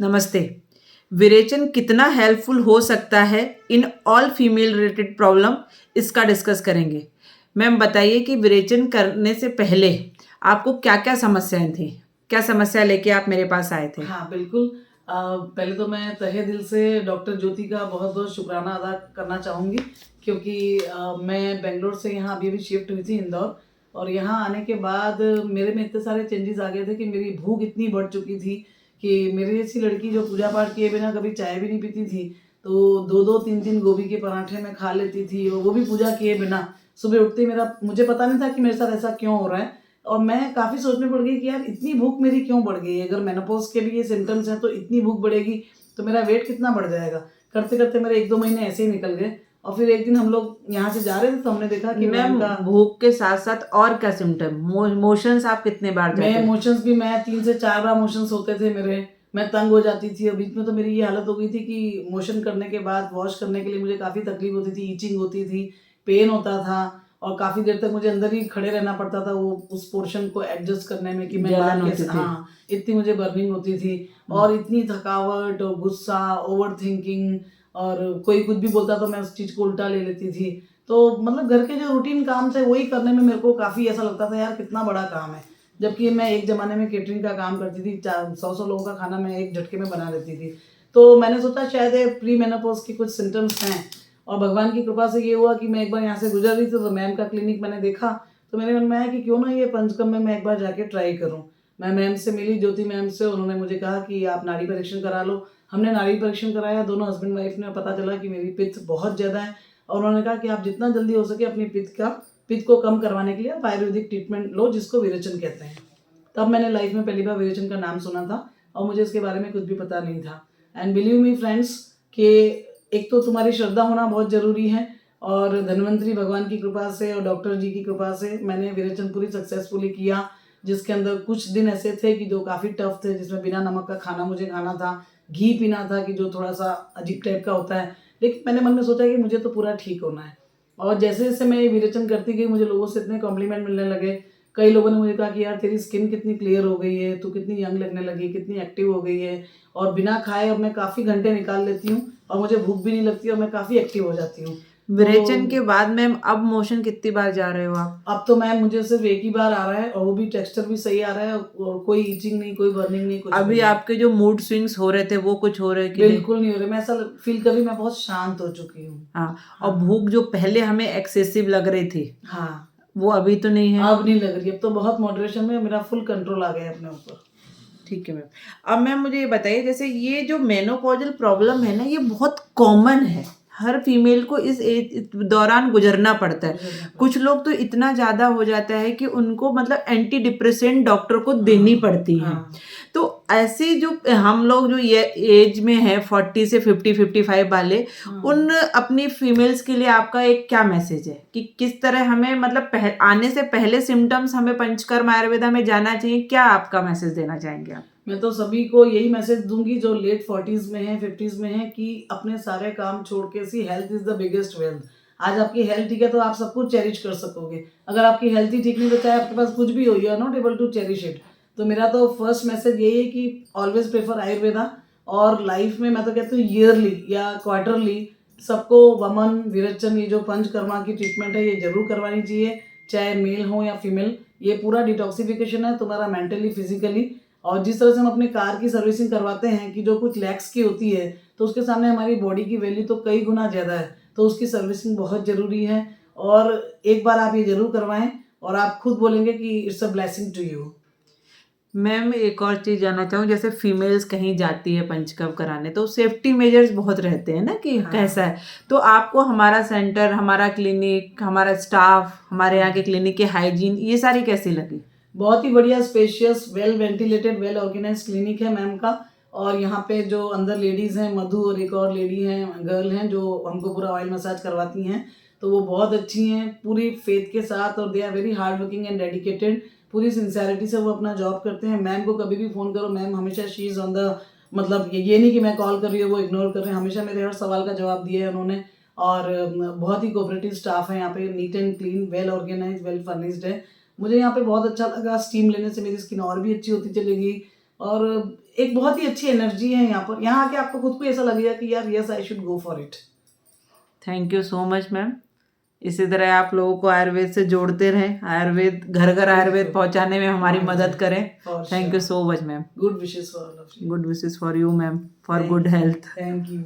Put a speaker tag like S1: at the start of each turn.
S1: नमस्ते। विरेचन कितना हेल्पफुल हो सकता है in all female related problem, इसका डिस्कस करेंगे। मैम बताइए कि विरेचन करने से पहले आपको क्या-क्या समस्याएँ थी? क्या समस्या लेके आप मेरे पास आए थे?
S2: हाँ, बिल्कुल। पहले तो मैं तहे दिल से डॉक्टर ज्योति का बहुत-बहुत शुक्राना अदा करना चाहूँगी क्योंकि मैं बैंगलोर से यहाँ अभी-अभी शिफ्ट हुई थी इंदौर और यहाँ आने के बाद मेरे में इतने सारे चेंजेस आ गए थे कि मेरी भूख इतनी बढ़ चुकी थी कि मेरी जैसी लड़की जो पूजा-पाठ किए बिना कभी चाय भी नहीं पीती थी, तो 2-2 3-3 गोभी के पराठे मैं खा लेती थी और वो भी पूजा किए बिना। सुबह उठते ही मेरा मुझे पता नहीं था कि मेरे साथ ऐसा क्यों हो रहा है और मैं काफ़ी सोचने पड़ गई कि यार इतनी भूख मेरी क्यों बढ़ गई है? अगर मेनोपॉज़ के भी ये सिम्पटम्स हैं तो इतनी भूख बढ़ेगी तो मेरा वेट कितना बढ़ जाएगा? करते-करते मेरे 1-2 महीने ऐसे ही निकल गए और फिर एक दिन हम लोग यहाँ से जा रहे थे तो हमने देखा कि
S1: मैम
S2: मैम का
S1: भूख के साथ-साथ और क्या सिम्पटम? मोशंस आप कितने बार जाते थे?
S2: मोशंस भी मैं 3 से 4 बार मोशंस होते थे मेरे। मैं तंग हो जाती थी और बीच में तो मेरी ये हालत हो गई थी कि मोशन करने के बाद वॉश करने के लिए मुझे काफ़ी तकलीफ होती थी, ईचिंग होती थी, पेन होता था और काफ़ी देर तक मुझे अंदर ही खड़े रहना पड़ता था वो उस पोर्शन को एडजस्ट करने में कि मैं
S1: जलन
S2: बाहर
S1: होती
S2: कैसे
S1: थी।
S2: हाँ, इतनी मुझे बर्निंग होती थी
S1: हुँ।
S2: और इतनी थकावट और गुस्सा, ओवरथिंकिंग और कोई कुछ भी बोलता तो मैं उस चीज़ को उल्टा ले लेती थी। तो मतलब घर के जो रूटीन काम थे वही करने में मेरे को काफ़ी ऐसा लगता था यार कितना बड़ा काम है। जबकि मैं एक ज़माने में केटरिंग का काम करती थी, 100-100 लोगों का खाना मैं एक झटके में बना देती थी। तो मैंने सोचा शायद ये प्री मेनोपॉज़ के कुछ सिम्पटम्स हैं और भगवान की कृपा से ये हुआ कि मैं एक बार यहाँ से गुज़र रही थी तो मैम का क्लिनिक मैंने देखा, तो मेरे मन में आया कि क्यों ना ये पंचकर्म में मैं एक बार जाके ट्राई करूँ। मैं मैम से मिली, ज्योति मैम से, उन्होंने मुझे कहा कि आप नाड़ी परीक्षण करा लो। हमने नाड़ी परीक्षण कराया, दोनों हस्बैंड वाइफ ने, पता चला कि मेरी पित्त बहुत ज़्यादा है और उन्होंने कहा कि आप जितना जल्दी हो सके अपनी पित्त को कम करवाने के लिए आप आयुर्वेदिक ट्रीटमेंट लो जिसको विरेचन कहते हैं। तब मैंने लाइफ में पहली बार विरेचन का नाम सुना था और मुझे इसके बारे में कुछ भी पता नहीं था। एंड बिलीव मी फ्रेंड्स कि एक तो तुम्हारी श्रद्धा होना बहुत ज़रूरी है और धन्वंतरी भगवान की कृपा से और डॉक्टर जी की कृपा से मैंने विरेचन पूरी सक्सेसफुली किया, जिसके अंदर कुछ दिन ऐसे थे कि जो काफ़ी टफ थे, जिसमें बिना नमक का खाना मुझे खाना था, घी पीना था कि जो थोड़ा-सा अजीब टाइप का होता है। लेकिन मैंने मन में सोचा कि मुझे तो पूरा ठीक होना है और जैसे-जैसे मैं ये विरेचन करती गई मुझे लोगों से इतने कॉम्प्लीमेंट मिलने लगे। कई लोगों ने मुझे कहा कि यार तेरी स्किन कितनी क्लियर हो गई है, तू कितनी यंग लगने लगी, कितनी एक्टिव हो गई है और बिना खाए अब मैं काफ़ी घंटे निकाल लेती हूँ और मुझे भूख भी नहीं लगती और मैं काफ़ी एक्टिव हो जाती हूँ। तो
S1: विरेचन के बाद मैम अब मोशन कितनी बार जा रहे हो आप?
S2: अब तो मैम मुझे सिर्फ़ एक ही बार आ रहा है और वो भी टेक्सचर भी सही आ रहा है और कोई इचिंग नहीं, कोई बर्निंग नहीं, कुछ भी
S1: अभी
S2: नहीं।
S1: आपके जो मूड स्विंग्स हो रहे थे वो कुछ हो रहे हैं कि नहीं?
S2: बिल्कुल नहीं हो रहा, मैं ऐसा फ़ील कर रही हूँ मैं बहुत शांत हो चुकी हूँ।
S1: हाँ, और
S2: हाँ,
S1: भूख जो पहले हमें एक्सेसिव लग रही थी,
S2: हाँ।
S1: वो अभी तो नहीं है?
S2: अब नहीं लग रही, अब तो बहुत मॉडरेशन में मेरा फुल कंट्रोल आ गया है अपने ऊपर।
S1: ठीक है मैम। अब मैम मुझे ये बताइए जैसे ये जो मेनोपॉज़ल प्रॉब्लम है ना ये बहुत कॉमन है। हर फीमेल को इस एज दौरान गुज़रना पड़ता है।
S2: गुज़रना पड़ा।
S1: कुछ लोग तो इतना ज़्यादा हो जाता है कि उनको मतलब एंटी डिप्रेसेंट डॉक्टर को देनी
S2: हाँ,
S1: पड़ती हैं।
S2: हाँ।
S1: तो ऐसे जो हम लोग जो ये एज में हैं 40 से 50-55 वाले, उन अपनी फीमेल्स के लिए आपका एक क्या मैसेज है कि किस तरह हमें मतलब आने से पहले सिम्पटम्स हमें पंचकर्म आयुर्वेदा में जाना चाहिए? क्या आपका मैसेज देना चाहेंगे आप?
S2: मैं तो सभी को यही मैसेज दूँगी जो लेट 40s में हैं, 50s में हैं कि अपने सारे काम छोड़ के see health is the biggest wealth. आज आपकी हेल्थ ठीक है तो आप सब कुछ चेरिश कर सकोगे। अगर आपकी हेल्थ ही ठीक नहीं तो चाहे आपके पास कुछ भी हो, you are not able to cherish it. तो मेरा तो फर्स्ट मैसेज यही है कि ऑलवेज़ प्रेफर आयुर्वेदा और लाइफ में मैं तो कहती हूँ ईयरली या क्वार्टरली सबको वमन, विरेचन ये जो पंचकर्मा की ट्रीटमेंट है ये ज़रूर करवानी चाहिए, चाहे मेल हो या फीमेल। ये पूरा डिटॉक्सिफिकेशन है तुम्हारा मेंटली, फिज़िकली और जिस तरह से हम अपनी कार की सर्विसिंग करवाते हैं कि जो कुछ लैक्स की होती है, तो उसके सामने हमारी बॉडी की वैल्यू तो कई गुना ज़्यादा है। तो उसकी सर्विसिंग बहुत ज़रूरी है और एक बार आप ये ज़रूर करवाएँ और आप खुद बोलेंगे कि it's a blessing to you.
S1: Ma'am एक और चीज़ जानना चाहूँ जैसे फीमेल्स कहीं जाती है पंचकर्म कराने तो सेफ्टी मेजर्स बहुत रहते हैं ना कि कैसा
S2: हाँ।
S1: है। तो आपको हमारा सेंटर, हमारा क्लिनिक, हमारा स्टाफ, हमारे यहाँ के क्लिनिक की हाइजीन ये सारी कैसी लगी?
S2: बहुत ही बढ़िया spacious well ventilated well organised clinic है मैम का और यहाँ पे जो अंदर लेडीज़ हैं मधु और एक और लेडी हैं गर्ल हैं जो हमको पूरा ऑयल मसाज करवाती हैं, तो वो बहुत अच्छी हैं पूरी फेथ के साथ और they are very hard working and dedicated. पूरी सिंसेरिटी से वो अपना जॉब करते हैं। मैम को कभी भी फ़ोन करो, मैम हमेशा शी इज़ ऑन द मतलब ये नहीं कि मैं कॉल कर रही हूँ वो इग्नोर कर रहे हैं, हमेशा मेरे हर सवाल का जवाब दिया है उन्होंने और बहुत ही कोऑपरेटिव स्टाफ है यहाँ पे, neat and clean, well organised, well furnished है। मुझे यहाँ पे बहुत अच्छा लगा, स्टीम लेने से मेरी स्किन और भी अच्छी होती चली गई और एक बहुत ही अच्छी एनर्जी है यहाँ पर। यहाँ आके आपको खुद को ऐसा लगेगा कि यार yes I should go for it.
S1: Thank you so much ma'am. इसी तरह आप लोगों को आयुर्वेद से जोड़ते रहें, आयुर्वेद घर घर आयुर्वेद पहुंचाने में हमारी मदद करें। Thank you so much ma'am.
S2: Good wishes for all of you.
S1: Good wishes for you ma'am, for good health.
S2: Thank you.